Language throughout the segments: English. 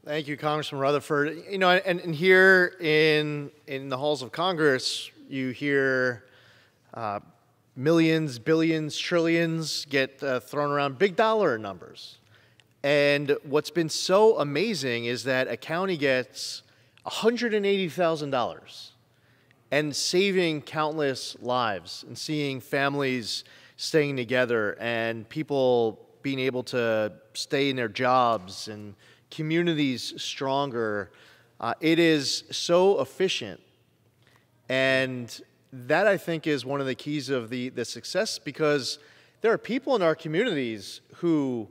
Thank you, Congressman Rutherford. You know, and here in the halls of Congress, you hear millions, billions, trillions get thrown around, big dollar numbers. And what's been so amazing is that a county gets $180,000 and saving countless lives and seeing families staying together and people being able to stay in their jobs and communities stronger. It is so efficient. And that, I think, is one of the keys of the success, because there are people in our communities who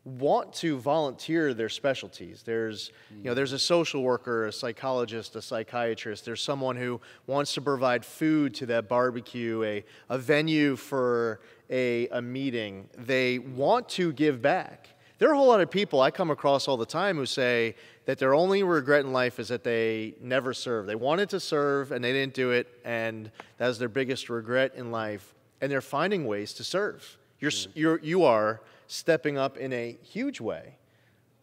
want to volunteer their specialties. There's a social worker, a psychologist, a psychiatrist. There's someone who wants to provide food to that barbecue, a venue for a meeting. They want to give back. There are a whole lot of people I come across all the time who say that their only regret in life is that they never served. They wanted to serve and they didn't do it, and that was their biggest regret in life. And they're finding ways to serve. You are stepping up in a huge way.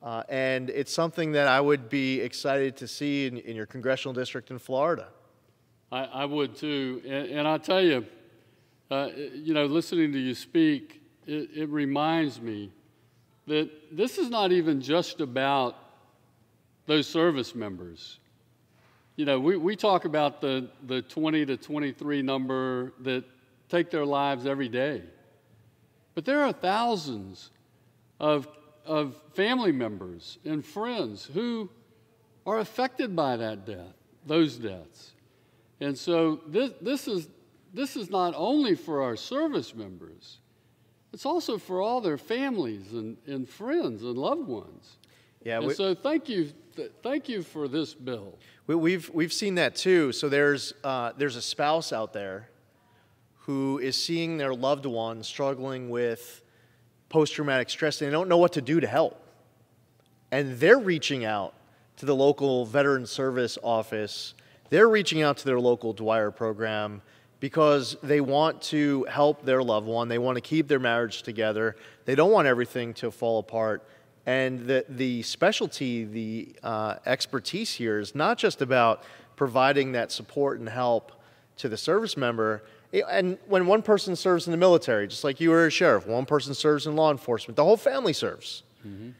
And it's something that I would be excited to see in your congressional district in Florida. I would too. And I'll tell you, listening to you speak, it reminds me that this is not even just about those service members. You know, we talk about the 20 to 23 number that take their lives every day. But there are thousands of family members and friends who are affected by those deaths. And so this is not only for our service members, it's also for all their families and friends and loved ones. Yeah. And so thank you for this bill. We've seen that too. So there's a spouse out there who is seeing their loved one struggling with post-traumatic stress, and they don't know what to do to help. And they're reaching out to the local veteran service office. They're reaching out to their local Dwyer program because they want to help their loved one. They want to keep their marriage together. They don't want everything to fall apart. And the specialty, the expertise here is not just about providing that support and help to the service member. And when one person serves in the military, just like you were a sheriff, one person serves in law enforcement, the whole family serves. Mm-hmm.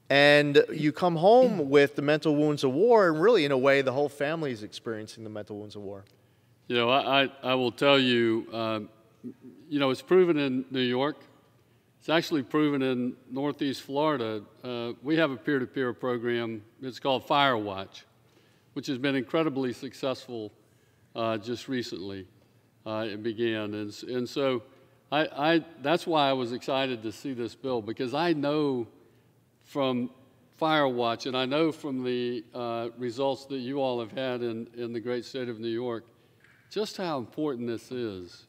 And you come home with the mental wounds of war, and really, in a way, the whole family is experiencing the mental wounds of war. You know, I will tell you, it's proven in New York. It's actually proven in Northeast Florida. We have a peer-to-peer program. It's called Firewatch, which has been incredibly successful just recently. It began, and so that's why I was excited to see this bill, because I know from Firewatch, and I know from the results that you all have had in the great state of New York, just how important this is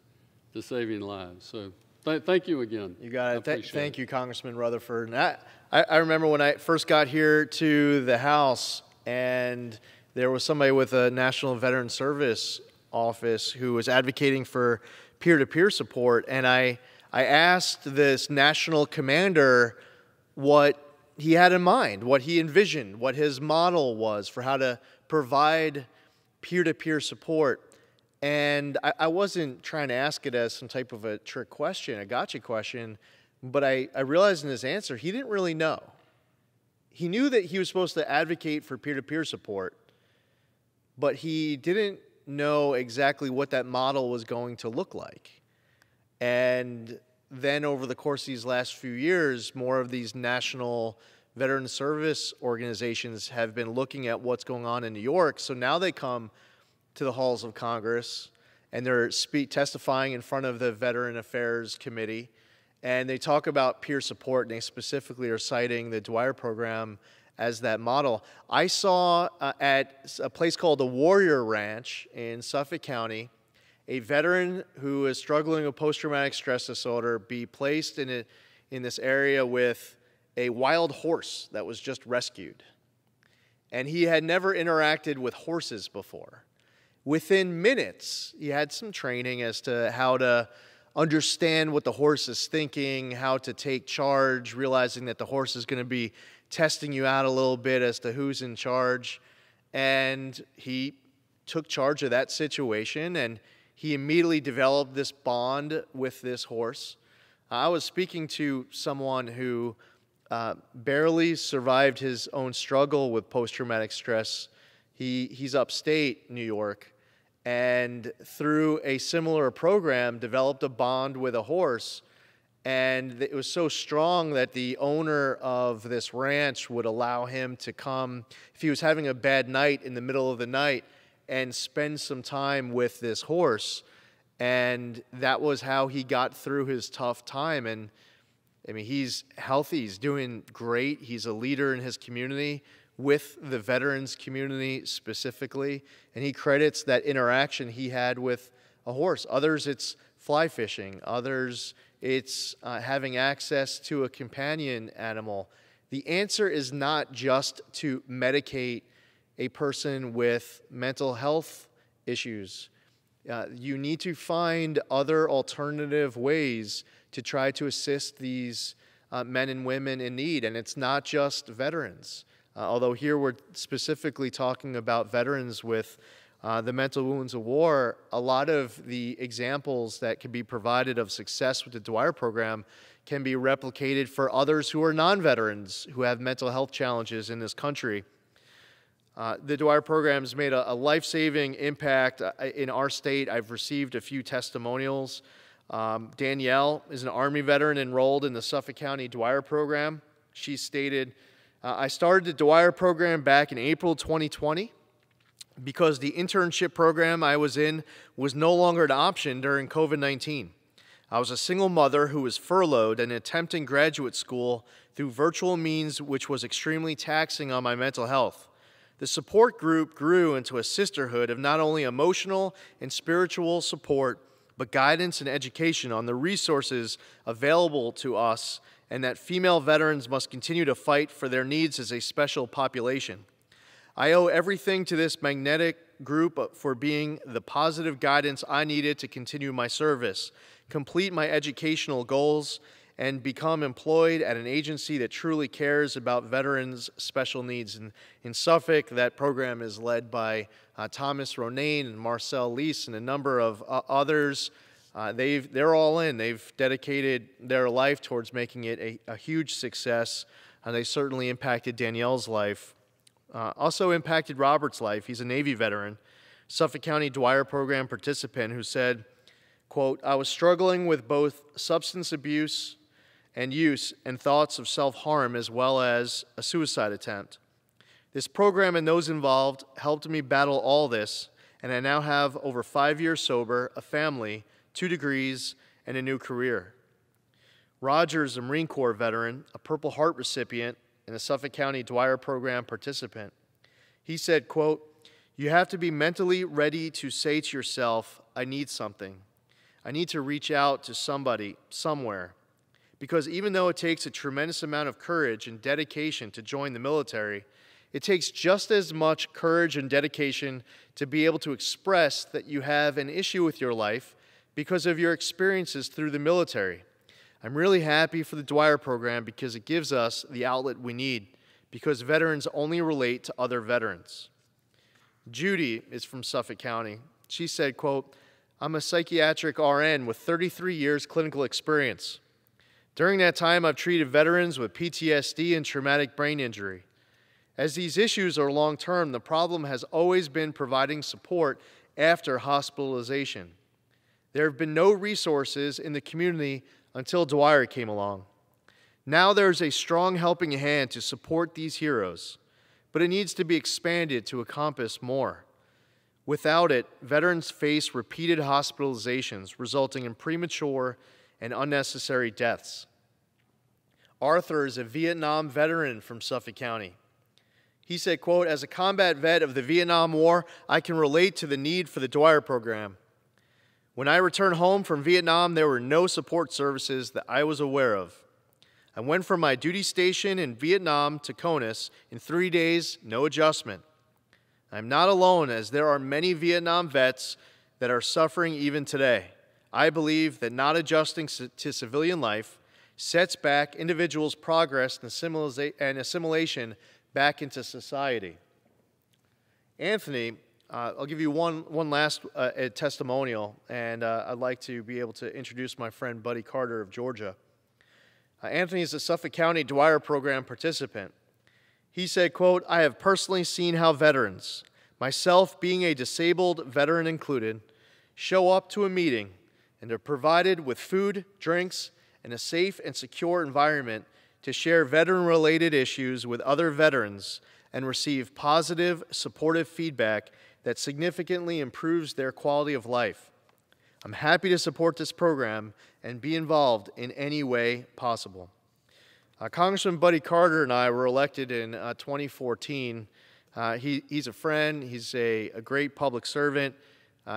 to saving lives. So thank you again. You got it. Thank you, Congressman Rutherford. And I remember when I first got here to the House, and there was somebody with a National Veteran Service office who was advocating for peer-to-peer support, and I asked this national commander what he had in mind, what he envisioned, what his model was for how to provide peer-to-peer support. And I wasn't trying to ask it as some type of a trick question, a gotcha question, but I realized in his answer he didn't really know. He knew that he was supposed to advocate for peer-to-peer support, but he didn't know exactly what that model was going to look like. And then over the course of these last few years, more of these national veteran service organizations have been looking at what's going on in New York. So now they come to the halls of Congress and they're testifying in front of the Veteran Affairs Committee, and they talk about peer support, and they specifically are citing the Dwyer program as that model. I saw at a place called the Warrior Ranch in Suffolk County, a veteran who is struggling with post-traumatic stress disorder be placed in this area with a wild horse that was just rescued. And he had never interacted with horses before. Within minutes, he had some training as to how to understand what the horse is thinking, how to take charge, realizing that the horse is going to be testing you out a little bit as to who's in charge. And he took charge of that situation, and he immediately developed this bond with this horse. I was speaking to someone who barely survived his own struggle with post-traumatic stress. He's upstate New York, and through a similar program developed a bond with a horse. And it was so strong that the owner of this ranch would allow him to come if he was having a bad night in the middle of the night and spend some time with this horse. And that was how he got through his tough time. And I mean, he's healthy, he's doing great. He's a leader in his community, with the veterans community specifically. And he credits that interaction he had with a horse. Others, it's fly fishing. Others, it's having access to a companion animal. The answer is not just to medicate a person with mental health issues. You need to find other alternative ways to try to assist these men and women in need. And it's not just veterans. Although here we're specifically talking about veterans with the mental wounds of war, a lot of the examples that can be provided of success with the Dwyer program can be replicated for others who are non-veterans who have mental health challenges in this country. The Dwyer program has made a life-saving impact in our state. I've received a few testimonials. Danielle is an Army veteran enrolled in the Suffolk County Dwyer program. She stated, I started the Dwyer program back in April 2020 because the internship program I was in was no longer an option during COVID-19. I was a single mother who was furloughed and attempting graduate school through virtual means, which was extremely taxing on my mental health. The support group grew into a sisterhood of not only emotional and spiritual support, but guidance and education on the resources available to us, and that female veterans must continue to fight for their needs as a special population. I owe everything to this magnetic group for being the positive guidance I needed to continue my service, complete my educational goals, and become employed at an agency that truly cares about veterans' special needs. And in Suffolk, that program is led by Thomas Ronayne and Marcel Lease and a number of others. They're all in. They've dedicated their life towards making it a huge success. They certainly impacted Danielle's life. Also impacted Robert's life. He's a Navy veteran, Suffolk County Dwyer program participant who said, quote, I was struggling with both substance abuse and use and thoughts of self-harm as well as a suicide attempt. This program and those involved helped me battle all this, and I now have over 5 years sober, a family, 2 degrees, and a new career. Roger is a Marine Corps veteran, a Purple Heart recipient, and a Suffolk County Dwyer program participant. He said, quote, you have to be mentally ready to say to yourself, I need something. I need to reach out to somebody, somewhere. Because even though it takes a tremendous amount of courage and dedication to join the military, it takes just as much courage and dedication to be able to express that you have an issue with your life because of your experiences through the military. I'm really happy for the Dwyer program because it gives us the outlet we need, because veterans only relate to other veterans. Judy is from Suffolk County. She said, quote, I'm a psychiatric RN with 33 years clinical experience. During that time, I've treated veterans with PTSD and traumatic brain injury. As these issues are long-term, the problem has always been providing support after hospitalization. There have been no resources in the community until Dwyer came along. Now there's a strong helping hand to support these heroes, but it needs to be expanded to encompass more. Without it, veterans face repeated hospitalizations, resulting in premature and unnecessary deaths. Arthur is a Vietnam veteran from Suffolk County. He said, quote, as a combat vet of the Vietnam War, I can relate to the need for the Dwyer program. When I returned home from Vietnam, there were no support services that I was aware of. I went from my duty station in Vietnam to CONUS in 3 days, no adjustment. I'm not alone, as there are many Vietnam vets that are suffering even today. I believe that not adjusting to civilian life, sets back individuals' progress and assimilation back into society. Anthony, I'll give you one last testimonial, and I'd like to be able to introduce my friend Buddy Carter of Georgia. Anthony is a Suffolk County Dwyer Program participant. He said, quote, "I have personally seen how veterans, myself being a disabled veteran included, show up to a meeting and are provided with food, drinks, and a safe and secure environment to share veteran-related issues with other veterans and receive positive, supportive feedback that significantly improves their quality of life. I'm happy to support this program and be involved in any way possible." Congressman Buddy Carter and I were elected in 2014. He's a friend. He's a great public servant.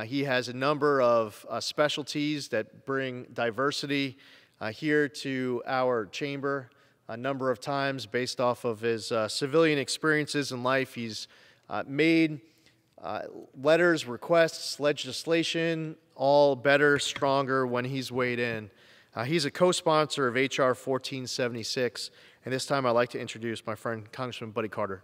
He has a number of specialties that bring diversity here to our chamber. A number of times, based off of his civilian experiences in life, he's made letters, requests, legislation, all better, stronger when he's weighed in. He's a co-sponsor of H.R. 1476, and this time I'd like to introduce my friend, Congressman Buddy Carter.